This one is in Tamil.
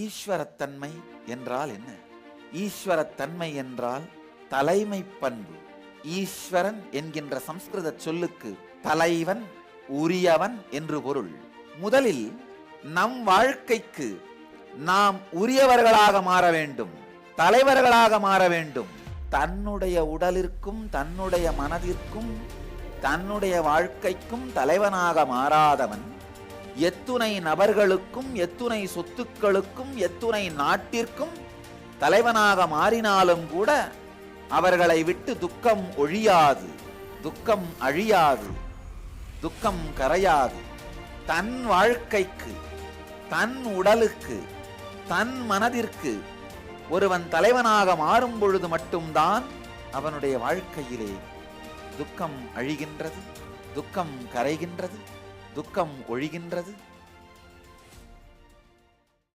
ஈஸ்வரத்தன்மை என்றால் என்ன? ஈஸ்வரத்தன்மை என்றால் தலைமை பண்பு. ஈஸ்வரன் என்கின்ற சம்ஸ்கிருத சொல்லுக்கு தலைவன், உரியவன் என்று பொருள். முதலில் நம் வாழ்க்கைக்கு நாம் உரியவர்களாக மாற வேண்டும், தலைவர்களாக மாற வேண்டும். தன்னுடைய உடலிற்கும் தன்னுடைய மனதிற்கும் தன்னுடைய வாழ்க்கைக்கும் தலைவனாக மாறாதவன் எத்துணை நபர்களுக்கும் எத்துணை சொத்துக்களுக்கும் எத்துணை நாட்டிற்கும் தலைவனாக மாறினாலும் கூட அவர்களை விட்டு துக்கம் ஒழியாது, துக்கம் அழியாது, துக்கம் கரையாது. தன் வாழ்க்கைக்கு, தன் உடலுக்கு, தன் மனதிற்கு ஒருவன் தலைவனாக மாறும் பொழுது மட்டும்தான் அவனுடைய வாழ்க்கையிலே துக்கம் அழிகின்றது, துக்கம் கரைகின்றது, துக்கம் ஒழிகின்றது.